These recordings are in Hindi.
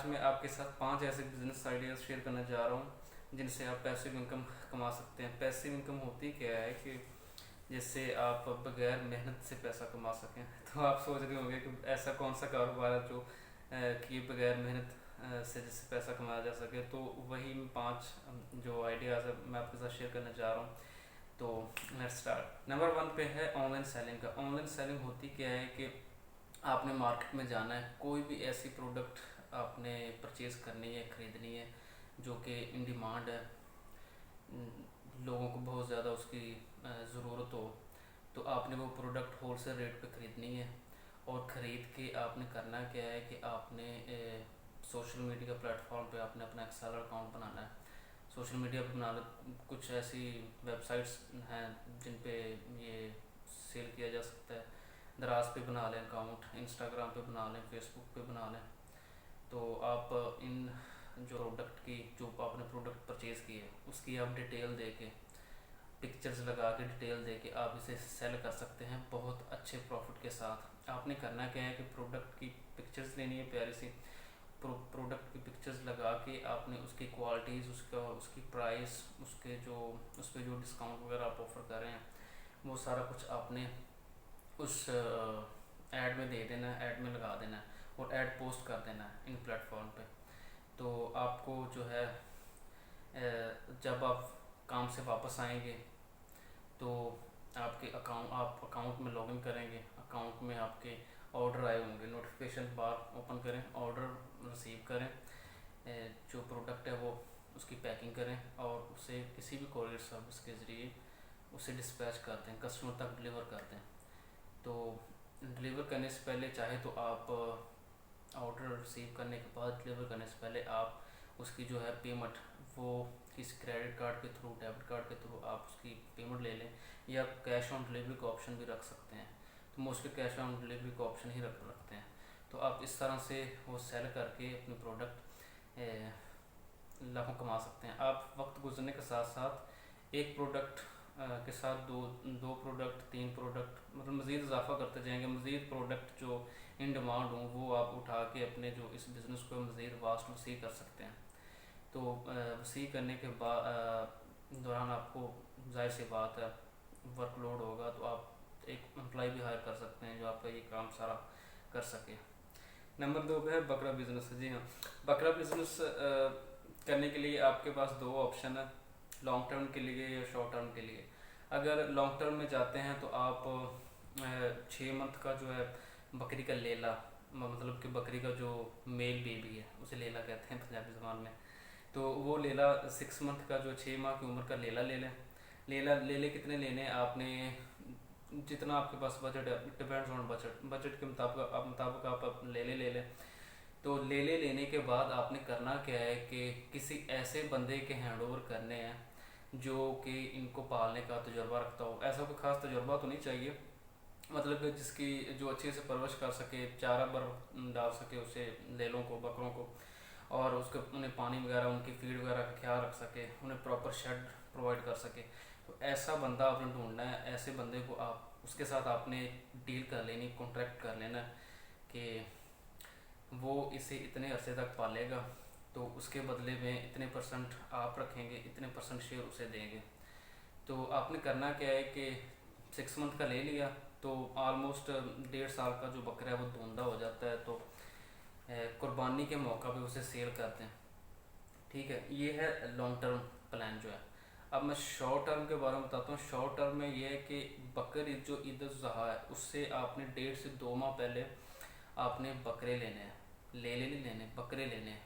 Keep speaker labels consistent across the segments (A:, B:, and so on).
A: आज मैं आपके साथ 5 ऐसे बिजनेस आइडियाज़ शेयर करने जा रहा हूँ जिनसे आप पैसिव इनकम कमा सकते हैं। पैसिव इनकम होती क्या है कि जिससे आप बगैर मेहनत से पैसा कमा सकें। तो आप सोच रहे होंगे कि ऐसा कौन सा कारोबार है जो कि बगैर मेहनत से जिससे पैसा कमाया जा सके। तो वही 5 जो आइडियाज़ है मैं आपके साथ शेयर करने जा रहा हूँ। तो लेट्स स्टार्ट। नंबर 1 पे है ऑनलाइन सेलिंग का। ऑनलाइन सेलिंग होती क्या है कि आपने मार्केट में जाना है, कोई भी ऐसी प्रोडक्ट आपने परचेज़ करनी है, ख़रीदनी है जो कि इन डिमांड है, लोगों को बहुत ज़्यादा उसकी ज़रूरत हो, तो आपने वो प्रोडक्ट होलसेल रेट पे ख़रीदनी है। और ख़रीद के आपने करना क्या है कि आपने सोशल मीडिया प्लेटफॉर्म पे आपने अपना एक सेलर अकाउंट बनाना है। सोशल मीडिया पे बनाना, कुछ ऐसी वेबसाइट्स हैं जिन पे ये सेल किया जा सकता है। दराज पे बना लें अकाउंट, इंस्टाग्राम पे बना लें, फेसबुक पे बना लें। तो आप इन जो प्रोडक्ट की जो आपने प्रोडक्ट परचेज़ की है उसकी आप डिटेल दे के, पिक्चर्स लगा के, डिटेल दे के आप इसे सेल कर सकते हैं बहुत अच्छे प्रॉफिट के साथ। आपने करना क्या है कि प्रोडक्ट की पिक्चर्स लेनी है प्यारी सी, प्रोडक्ट की पिक्चर्स लगा के आपने उसकी क्वालिटीज़, उसकी प्राइस, उसके जो उस पर जो डिस्काउंट वगैरह आप ऑफ़र कर रहे हैं वो सारा कुछ आपने उस ऐड में दे देना है, ऐड में लगा देना है और ऐड पोस्ट कर देना है इन प्लेटफॉर्म पे। तो आपको जो है जब आप काम से वापस आएंगे तो आप अकाउंट में लॉगिन करेंगे, अकाउंट में आपके ऑर्डर आए होंगे, नोटिफिकेशन बार ओपन करें, ऑर्डर रिसीव करें, जो प्रोडक्ट है वो उसकी पैकिंग करें और उसे किसी भी कोरियर सर्विस के ज़रिए उसे डिस्पैच कर दें, कस्टमर तक डिलीवर कर दें। तो डिलीवर करने से पहले चाहे तो आप ऑर्डर रिसीव करने के बाद डिलीवर करने से पहले आप उसकी जो है पेमेंट वो किसी क्रेडिट कार्ड के थ्रू, डेबिट कार्ड के थ्रू आप उसकी पेमेंट ले लें, या कैश ऑन डिलीवरी का ऑप्शन भी रख सकते हैं। तो मोस्टली कैश ऑन डिलीवरी का ऑप्शन ही रखते हैं। तो आप इस तरह से वो सेल करके अपनी प्रोडक्ट लाखों कमा सकते हैं। आप वक्त गुजरने के साथ साथ एक प्रोडक्ट के साथ दो प्रोडक्ट, 3 प्रोडक्ट, मतलब मज़ीद इजाफा करते जाएंगे। मज़ीद प्रोडक्ट जो इन डिमांड हों वो आप उठा के अपने जो इस बिज़नेस को मज़ीद वास्ट वसी कर सकते हैं। तो वसी करने के बाद दौरान आपको जाहिर सी बात है वर्कलोड होगा, तो आप एक एम्प्लॉय भी हायर कर सकते हैं जो आपका ये काम सारा कर सके। नंबर 2 पे है बकरा बिजनेस। जी हाँ, बकरा बिजनेस करने के लिए आपके पास 2 ऑप्शन है, लॉन्ग टर्म के लिए या शॉर्ट टर्म के लिए। अगर लॉन्ग टर्म में जाते हैं तो आप 6 मंथ का जो है बकरी का लेला, मतलब कि बकरी का जो मेल बेबी है उसे लेला कहते हैं पंजाबी ज़बान में। तो वो लेला 6 मंथ का जो 6 माह की उम्र का लेला ले लें। लेले कितने लेने आपने, जितना आपके पास बजट है, डिपेंड्स ऑन बजट के मुताबिक आप ले लें। तो ले लेने के बाद आपने करना क्या है कि किसी ऐसे बंदे के हैंड ओवर करने हैं जो कि इनको पालने का तजुर्बा रखता हो। ऐसा कोई ख़ास तजुर्बा तो नहीं चाहिए, मतलब कि जिसकी जो अच्छे से परवरिश कर सके, चारा बर डाल सके उसे, लेलों को, बकरों को, और उसके उन्हें पानी वगैरह, उनकी फीड वगैरह का ख्याल रख सके, उन्हें प्रॉपर शेड प्रोवाइड कर सके। तो ऐसा बंदा आपने ढूंढना है। ऐसे बंदे को आप, उसके साथ आपने डील कर लेनी, कॉन्ट्रैक्ट कर लेना कि वो इसे इतने अरसे तक पालेगा, तो उसके बदले में इतने परसेंट आप रखेंगे, इतने परसेंट शेयर उसे देंगे। तो आपने करना क्या है कि 6 मंथ का ले लिया तो ऑलमोस्ट 1.5 साल का जो बकरा है वो धुंधा हो जाता है। तो कुर्बानी के मौका पे उसे सेल करते हैं। ठीक है, ये है लॉन्ग टर्म प्लान जो है। अब मैं शॉर्ट टर्म के बारे में बताता हूँ। शॉर्ट टर्म में ये है कि बकर जो ईद उल ज़ुहा है उससे आपने 1.5 से 2 माह पहले आपने बकरे लेने हैं, ले लेने बकरे लेने हैं।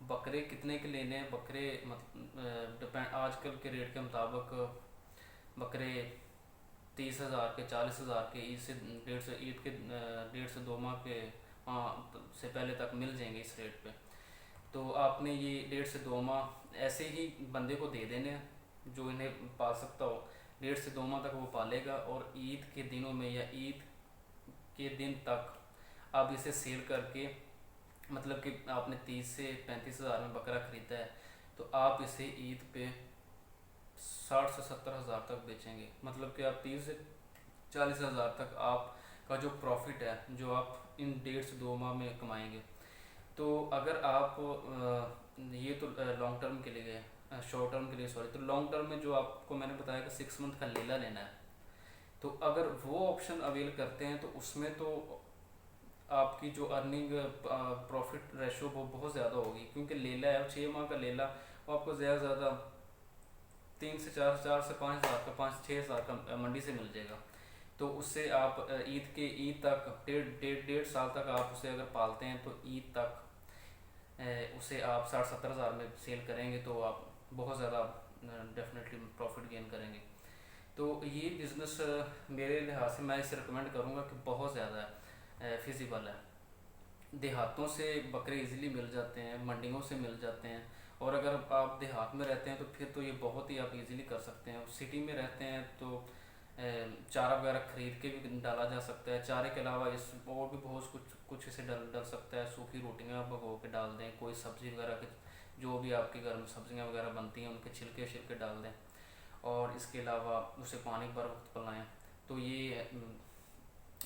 A: बकरे कितने के लेने हैं, बकरे मतलब डिपेंड आजकल के रेट के मुताबिक बकरे 30,000 के, 40,000 के, ईद के 1.5 से 2 माह के से पहले तक मिल जाएंगे इस रेट पे। तो आपने ये 1.5 से 2 माह ऐसे ही बंदे को दे देने हैं जो इन्हें पाल सकता हो। 1.5 से 2 माह तक वो पालेगा और ईद के दिनों में या ईद के दिन तक आप इसे सेल करके, मतलब कि आपने 30 से 35,000 में बकरा ख़रीदा है तो आप इसे ईद पे 60 से 70,000 तक बेचेंगे। मतलब कि आप 30 से 40,000 तक आपका जो प्रॉफिट है जो आप इन 1.5 से 2 माह में कमाएंगे तो अगर आप ये तो लॉन्ग टर्म के लिए गए, शॉर्ट टर्म के लिए सॉरी, तो लॉन्ग टर्म में जो आपको मैंने बताया कि 6 मंथ का लेला लेना है, तो अगर वो ऑप्शन अवेल करते हैं तो उसमें तो आपकी जो अर्निंग प्रॉफिट रेशो वो बहुत ज़्यादा होगी, क्योंकि लेला है 6 माह का लेला, वो आपको ज़्यादा से ज़्यादा 3 से 4, 4 से 5 हज़ार का, 5-6 हज़ार का मंडी से मिल जाएगा। तो उससे आप ईद तक डेढ़ साल तक आप उसे अगर पालते हैं तो ईद तक उसे आप 60-70 हज़ार में सेल करेंगे तो आप बहुत ज़्यादा डेफिनेटली प्रॉफिट गेन करेंगे। तो ये बिज़नेस मेरे लिहाज से मैं इसे रिकमेंड करूँगा कि बहुत ज़्यादा फिजिबल है। देहातों से बकरे इजीली मिल जाते हैं, मंडियों से मिल जाते हैं, और अगर आप देहात में रहते हैं तो फिर तो ये बहुत ही आप इजीली कर सकते हैं। सिटी में रहते हैं तो चारा वगैरह खरीद के भी डाला जा सकता है। चारे के अलावा इस और भी बहुत कुछ कुछ इसे डल सकता है। सूखी रोटियां भगो के डाल दें, कोई सब्ज़ी वगैरह के जो भी आपके घर में सब्जियां वगैरह बनती हैं उनके छिलके शिलके डाल दें, और इसके अलावा उसे पानी पर वक्त पिलाएँ। तो ये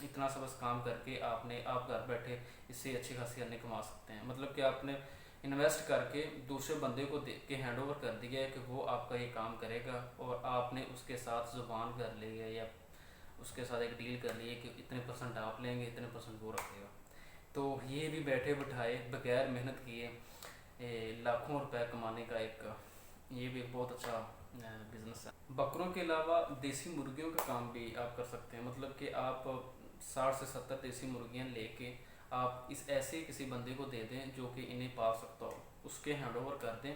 A: इतना सा बस काम करके आप घर बैठे इससे अच्छी खासी अर्निंग कमा सकते हैं। मतलब कि आपने इन्वेस्ट करके दूसरे बंदे को दे के हैंड ओवर कर दिया है कि वो आपका ये काम करेगा, और आपने उसके साथ ज़ुबान कर ली है या उसके साथ एक डील कर ली है कि इतने परसेंट आप लेंगे, इतने परसेंट वो रखेगा। तो ये भी बैठे बिठाए बगैर मेहनत किए लाखों रुपए कमाने का एक ये भी एक बहुत अच्छा बिजनेस है। बकरों के अलावा देसी मुर्गियों का काम भी आप कर सकते हैं। मतलब कि आप 60 से 70 देसी मुर्गियाँ लेके आप इस ऐसे किसी बंदे को दे दें जो कि इन्हें पाल सकता हो, उसके हैंड ओवर कर दें।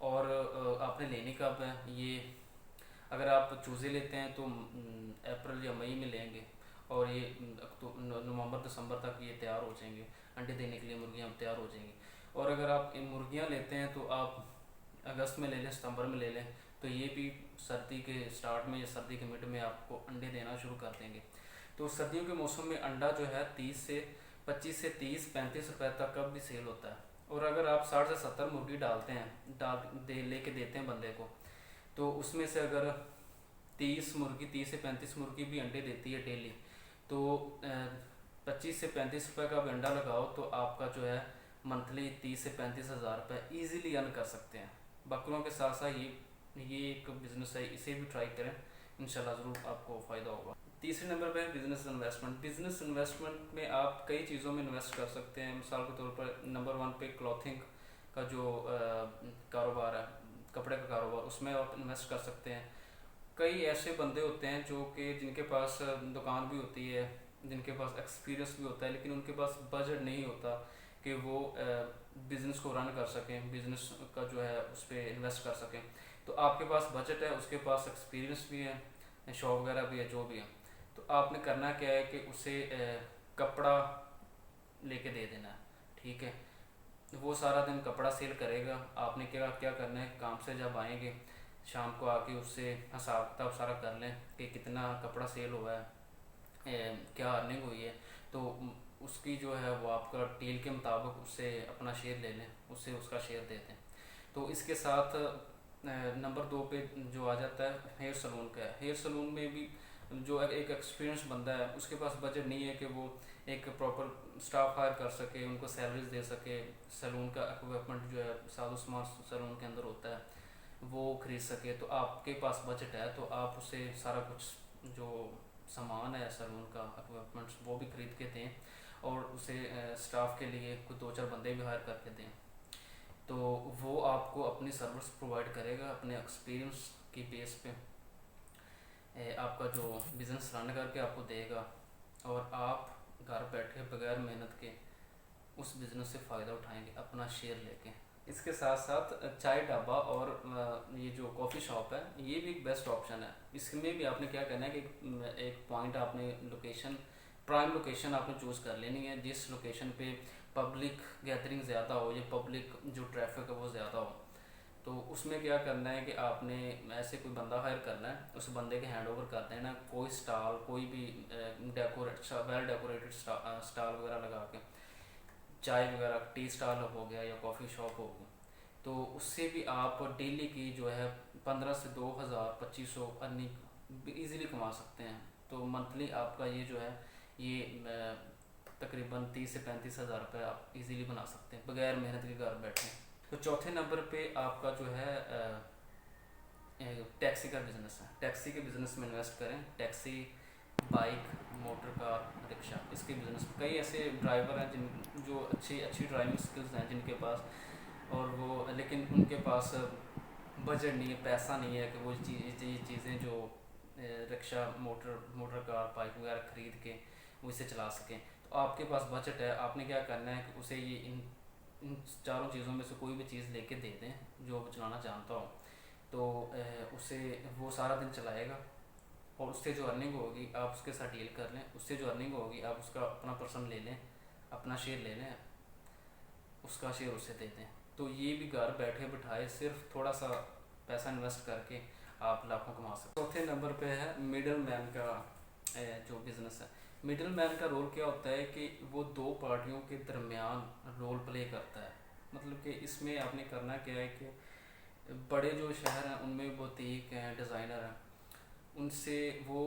A: और आपने लेने कब है ये, अगर आप चूज़े लेते हैं तो अप्रैल या मई में लेंगे, और ये नवंबर दिसंबर तक ये तैयार हो जाएंगे, अंडे देने के लिए मुर्गियाँ तैयार हो जाएंगी। और अगर आप इन मुर्गियाँ लेते हैं तो आप अगस्त में ले लें, सितंबर में ले लें, तो ये भी सर्दी के स्टार्ट में या सर्दी के मिड में आपको अंडे देना शुरू कर देंगे। तो सर्दियों के मौसम में अंडा जो है 25 से 30-35 रुपए तक का भी सेल होता है। और अगर आप 60 से 70 मुर्गी डालते हैं, लेके देते हैं बंदे को, तो उसमें से अगर 30 से 35 मुर्गी भी अंडे देती है डेली, तो 25 से 35 रुपए का भी अंडा लगाओ तो आपका जो है मंथली 30 से 35 हज़ार रुपये ईजिली अर्न कर सकते हैं। बकरों के साथ साथ ये एक बिज़नेस है, इसे भी ट्राई करें, इंशाल्लाह ज़रूर आपको फ़ायदा होगा। तीसरे नंबर पे है बिज़नेस इन्वेस्टमेंट। बिज़नेस इन्वेस्टमेंट में आप कई चीज़ों में इन्वेस्ट कर सकते हैं। मिसाल के तौर पर नंबर 1 पे क्लॉथिंग का जो कारोबार है, कपड़े का कारोबार, उसमें आप इन्वेस्ट कर सकते हैं। कई ऐसे बंदे होते हैं जो कि जिनके पास दुकान भी होती है, जिनके पास एक्सपीरियंस भी होता है, लेकिन उनके पास बजट नहीं होता कि वो बिज़नेस को रन कर सकें, बिज़नेस का जो है उस पर इन्वेस्ट कर सकें। तो आपके पास बजट है, उसके पास एक्सपीरियंस भी है, शॉप वगैरह भी है, जो भी है, तो आपने करना क्या है कि उसे कपड़ा लेके दे देना है, ठीक है। वो सारा दिन कपड़ा सेल करेगा। आपने क्या क्या करना है, काम से जब आएंगे शाम को आके उससे हिसाब किताब सारा कर लें कि कितना कपड़ा सेल हुआ है, क्या अर्निंग हुई है। तो उसकी जो है वो आपका डील के मुताबिक उससे अपना शेयर ले लें, उससे उसका शेयर दे दें। तो इसके साथ नंबर 2 पे जो आ जाता है हेयर सलून का है। हेयर सलून में भी जो एक एक्सपीरियंस बंदा है उसके पास बजट नहीं है कि वो एक प्रॉपर स्टाफ हायर कर सके, उनको सैलरीज दे सके, सलून का इक्विपमेंट जो है सादो सामान सलून के अंदर होता है वो खरीद सके। तो आपके पास बजट है तो आप उसे सारा कुछ जो सामान है सलून का इक्विपमेंट्स वो भी खरीद के दें, और उसे स्टाफ के लिए कुछ 2-4 बंदे भी हायर करके दें। तो वो आपको अपनी सर्विस प्रोवाइड करेगा अपने एक्सपीरियंस की बेस पे, आपका जो बिज़नेस रन करके आपको देगा, और आप घर बैठे बगैर मेहनत के उस बिज़नेस से फ़ायदा उठाएंगे अपना शेयर लेके। इसके साथ साथ चाय ढाबा और ये जो कॉफ़ी शॉप है ये भी एक बेस्ट ऑप्शन है। इसमें भी आपने क्या करना है कि एक पॉइंट आपने लोकेशन, प्राइम लोकेशन आपने चूज़ कर लेनी है, जिस लोकेशन पे पब्लिक गैदरिंग ज़्यादा हो या पब्लिक जो ट्रैफिक है वो ज़्यादा हो। तो उसमें क्या करना है कि आपने ऐसे कोई बंदा हायर करना है, उस बंदे के हैंड ओवर कर देना, कोई स्टॉल, कोई भी वेल डेकोरेटेड स्टॉल वगैरह लगा के, चाय वगैरह टी स्टॉल हो गया या कॉफ़ी शॉप हो गई, तो उससे भी आप डेली की जो है 15 से 2000 2500 अर्निंग ईज़िली कमा सकते हैं। तो मंथली आपका ये जो है ये तकरीबन 30 से 35 हज़ार रुपये आप इजीली बना सकते हैं बगैर मेहनत के घर बैठे। तो चौथे नंबर पे आपका जो है टैक्सी का बिज़नेस है। टैक्सी के बिज़नेस में इन्वेस्ट करें। Taxi, bike, motor car, rickshaw, इसके बिज़नेस में कई ऐसे ड्राइवर हैं जिन जो अच्छी ड्राइविंग स्किल्स हैं जिनके पास, और वो लेकिन उनके पास बजट नहीं है, पैसा नहीं है कि वो चीज़ें जो रिक्शा, मोटर कार, बाइक वगैरह ख़रीद के वो इसे चला सकें। तो आपके पास बजट है, आपने क्या करना है कि उसे ये इन चारों चीज़ों में से कोई भी चीज़ लेके दे दें जो वो चलाना जानता हो, तो उसे वो सारा दिन चलाएगा और उससे जो अर्निंग होगी आप उसके साथ डील कर लें। उससे जो अर्निंग होगी आप उसका अपना पर्सन ले लें, अपना शेयर ले लें, उसका शेयर उसे दे दें। तो ये भी घर बैठे बिठाए सिर्फ थोड़ा सा पैसा इन्वेस्ट करके आप लाखों कमा सकते हैं। चौथे नंबर पे है मिडल मैन का जो बिज़नेस है। मिडल मैन का रोल क्या होता है कि वो दो पार्टियों के दरमियान रोल प्ले करता है। मतलब कि इसमें आपने करना क्या है कि बड़े जो शहर हैं उनमें बुटीक हैं, डिज़ाइनर हैं, उनसे वो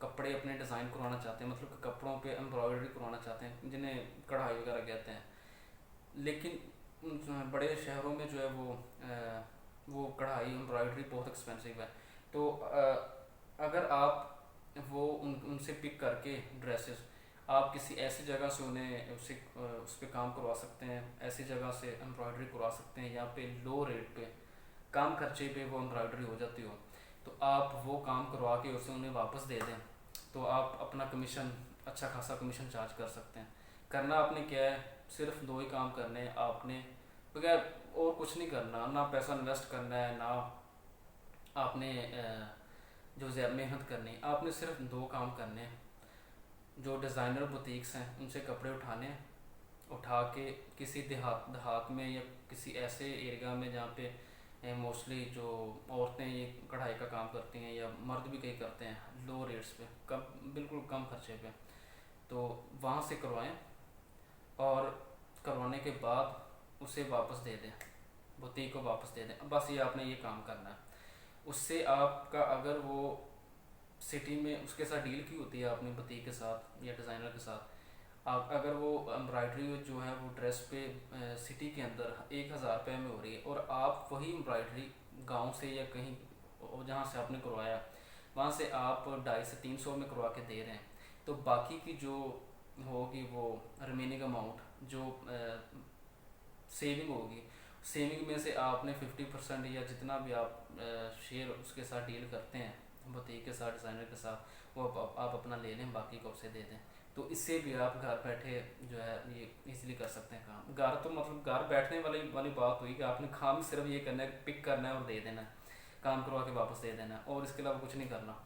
A: कपड़े अपने डिज़ाइन करवाना चाहते हैं, मतलब कि कपड़ों पे एम्ब्रॉयडरी करवाना चाहते हैं जिन्हें कढ़ाई वगैरह कहते हैं। लेकिन उन बड़े शहरों में जो है वो कढ़ाई एम्ब्रॉयडरी बहुत एक्सपेंसिव है। तो अगर आप वो उनसे पिक करके ड्रेसेस आप किसी ऐसी जगह से उन्हें उस पर काम करवा सकते हैं, ऐसी जगह से एम्ब्रॉयडरी करवा सकते हैं यहाँ पे लो रेट पे, कम खर्चे पे वो एम्ब्रॉयडरी हो जाती हो, तो आप वो काम करवा के उसे उन्हें वापस दे दें, तो आप अपना कमीशन, अच्छा खासा कमीशन चार्ज कर सकते हैं। करना आपने क्या है, सिर्फ दो ही काम करने हैं आपने, बगैर और कुछ नहीं करना, ना पैसा इन्वेस्ट करना है, ना आपने जो मेहनत करनी है। आपने सिर्फ दो काम करने हैं। जो डिज़ाइनर बुटीक्स हैं उनसे कपड़े उठा के किसी देहात में या किसी ऐसे एरिया में जहाँ पे मोस्टली जो औरतें ये कढ़ाई का काम करती हैं या मर्द भी कई करते हैं लो रेट्स पे, बिल्कुल कम खर्चे पे, तो वहाँ से करवाएं और करवाने के बाद उसे वापस दे दें, बुटीक को वापस दे दें। बस ये आपने ये काम करना है। उससे आपका अगर वो सिटी में उसके साथ डील की होती है आपने बुटीक के साथ या डिज़ाइनर के साथ, आप अगर वो एम्ब्रॉयडरी जो है वो ड्रेस पे सिटी के अंदर 1000 रुपये में हो रही है और आप वही एम्ब्रॉयडरी गांव से या कहीं जहाँ से आपने करवाया वहाँ से आप 250 से 300 में करवा के दे रहे हैं, तो बाकी की जो होगी वो रिमेनिंग अमाउंट जो सेविंग होगी, सेविंग में से आपने 50% या जितना भी आप शेयर उसके साथ डील करते हैं बुटीक के साथ, डिज़ाइनर के साथ, वो आप अपना ले लें, बाकी को उसे दे दें। तो इससे भी आप घर बैठे जो है ये इजीली कर सकते हैं काम। घर तो मतलब घर बैठने वाली बात हुई कि आपने काम सिर्फ ये करना है, पिक करना है और दे देना है, काम करवा के वापस दे देना है, और इसके अलावा कुछ नहीं करना,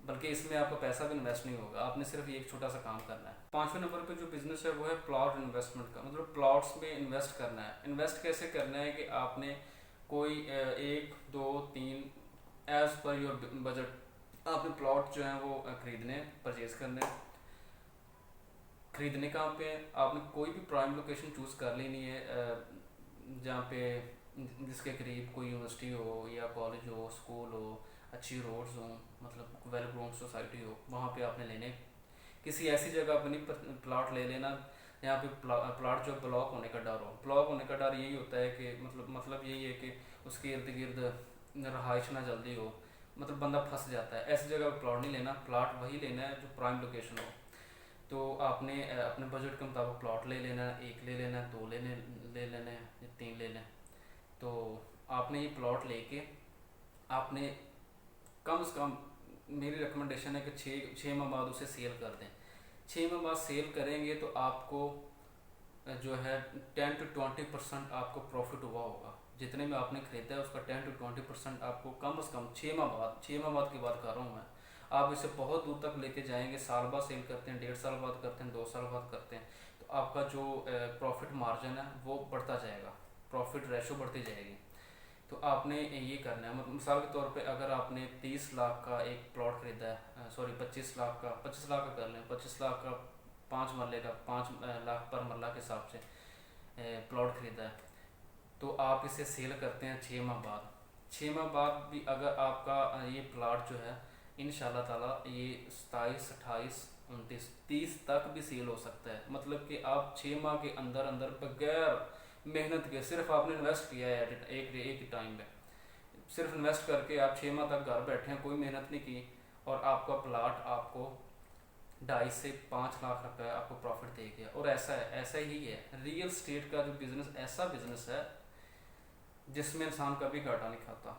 A: बल्कि इसमें आपका पैसा भी इन्वेस्ट नहीं होगा, आपने सिर्फ ये एक छोटा सा काम करना है। पांचवें नंबर पे जो बिजनेस है वो है प्लॉट इन्वेस्टमेंट का, मतलब प्लॉट्स में इन्वेस्ट करना है। इन्वेस्ट कैसे करना है कि आपने कोई 1 2 3 एज पर योर बजट आपने प्लॉट जो है वो खरीदने, परचेज करने। खरीदने कहाँ पे है, आपने कोई भी प्राइम लोकेशन चूज़ कर लेनी है जहाँ पे जिसके करीब कोई यूनिवर्सिटी हो या कॉलेज हो, स्कूल हो, अच्छी रोड्स हों, मतलब वेल ग्रोन सोसाइटी हो, वहाँ पे आपने लेने। किसी ऐसी जगह अपनी प्लाट ले लेना यहाँ पे प्लाट जो ब्लॉक होने का डर हो। ब्लॉक होने का डर यही होता है कि मतलब यही है कि उसके इर्द गिर्द रहाइश ना जल्दी हो, मतलब बंदा फंस जाता है। ऐसी जगह प्लॉट नहीं लेना, प्लाट वही लेना है जो प्राइम लोकेशन हो। तो आपने अपने बजट के मुताबिक प्लॉट ले लेना है, 1 ले लेना है, 2 ले लेना है या 3 ले लें। तो आपने ये प्लॉट लेके आपने कम से कम, मेरी रिकमेंडेशन है कि 6 माह बाद उसे सेल कर दें। 6 माह बाद सेल करेंगे तो आपको जो है 10 to 20% आपको प्रॉफिट हुआ होगा। जितने में आपने खरीदा है उसका 10 to 20% आपको कम से कम 6 माह बाद की बात कर रहा हूँ मैं। आप इसे बहुत दूर तक लेके जाएंगे, साल बाद सेल करते हैं, 1.5 साल बाद करते हैं, 2 साल बाद करते हैं, तो आपका जो प्रॉफिट मार्जिन है वो बढ़ता जाएगा, प्रॉफिट रेशो बढ़ती जाएगी। तो आपने ये करना है, मतलब मिसाल के तौर पे अगर आपने 30 लाख का एक प्लॉट खरीदा है, सॉरी 25 लाख का कर लें, 25 लाख का 5 मरले का 5 लाख पर मरला के हिसाब से प्लॉट खरीदा है, तो आप इसे सेल करते हैं 6 माह बाद। 6 माह बाद भी अगर आपका ये प्लॉट जो है इंशाल्लाह ताला ये 27, 28, 29, 30 तक भी सेल हो सकता है। मतलब कि आप 6 माह के अंदर अंदर बगैर मेहनत के, सिर्फ आपने इन्वेस्ट किया है एक ही टाइम में, सिर्फ इन्वेस्ट करके आप 6 माह तक घर बैठे हैं, कोई मेहनत नहीं की, और आपका प्लाट आपको 2.5 से 5 लाख रुपए आपको प्रॉफिट दे गया। और ऐसा है, ऐसा ही है रियल स्टेट का जो बिजनेस, ऐसा बिजनेस है जिसमें इंसान कभी घाटा नहीं खाता,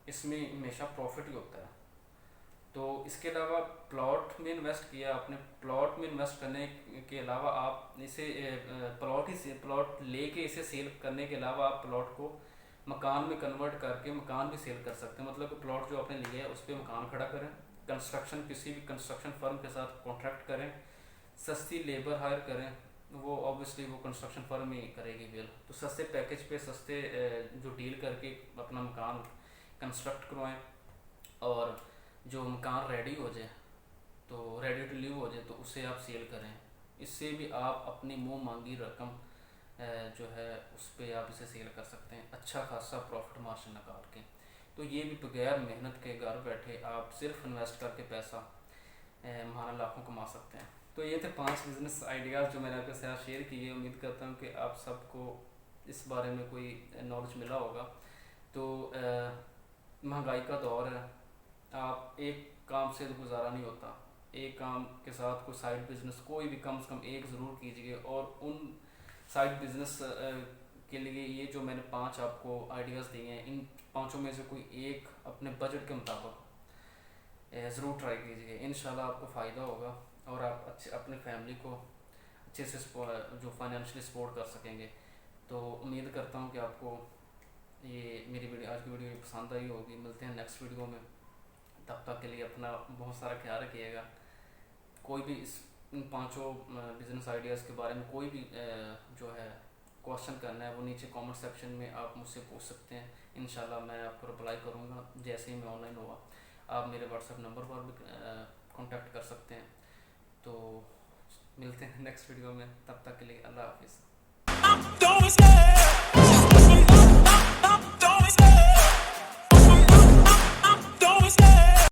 A: इसमें हमेशा प्रॉफिट ही होता है। तो इसके अलावा प्लॉट में इन्वेस्ट किया आपने, प्लॉट में इन्वेस्ट करने के अलावा आप इसे प्लॉट लेके इसे सेल करने के अलावा आप प्लॉट को मकान में कन्वर्ट करके मकान भी सेल कर सकते हैं। मतलब कि प्लॉट जो आपने लिया है उस पर मकान खड़ा करें, कंस्ट्रक्शन किसी भी कंस्ट्रक्शन फर्म के साथ कॉन्ट्रैक्ट करें, सस्ती लेबर हायर करें, वो ऑब्वियसली वो कंस्ट्रक्शन फर्म ही करेगी बिल। तो सस्ते पैकेज पे सस्ते जो डील करके अपना मकान कंस्ट्रक्ट करवाएं, और जो मकान रेडी हो जाए, तो रेडी टू लिव हो जाए, तो उसे आप सेल करें। इससे भी आप अपनी मुंह मांगी रकम जो है उस पर आप इसे सेल कर सकते हैं, अच्छा खासा प्रॉफिट मार्जिन निकाल के। तो ये भी बगैर मेहनत के घर बैठे आप सिर्फ इन्वेस्ट करके पैसा महाना लाखों कमा सकते हैं। तो ये थे 5 बिजनेस आइडियाज़ जो मैंने आपके साथ शेयर किए। उम्मीद करता हूँ कि आप सबको इस बारे में कोई नॉलेज मिला होगा। तो महंगाई का दौर है, आप एक काम से तो गुजारा नहीं होता, एक काम के साथ कोई साइड बिजनेस कोई भी कम से कम एक ज़रूर कीजिए। और उन साइड बिजनेस के लिए ये जो मैंने 5 आपको आइडियाज़ दिए हैं, इन 5 में से कोई एक अपने बजट के मुताबिक ज़रूर ट्राई कीजिए, इंशाल्लाह आपको फ़ायदा होगा और आप अच्छे अपने फैमिली को अच्छे से जो फाइनेंशियली सपोर्ट कर सकेंगे। तो उम्मीद करता हूँ कि आपको ये मेरी वीडियो, आज की वीडियो पसंद आई होगी। मिलते हैं नेक्स्ट वीडियो में, तब तक के लिए अपना बहुत सारा ख्याल रखिएगा। कोई भी इन 5 बिजनेस आइडियाज़ के बारे में कोई भी जो है क्वेश्चन करना है, वो नीचे कमेंट सेक्शन में आप मुझसे पूछ सकते हैं। इंशाल्लाह मैं आपको रिप्लाई करूँगा जैसे ही मैं ऑनलाइन हुआ। आप मेरे व्हाट्सएप नंबर पर भी कांटेक्ट कर सकते हैं। तो मिलते हैं नेक्स्ट वीडियो में, तब तक के लिए अल्लाह हाफिज़।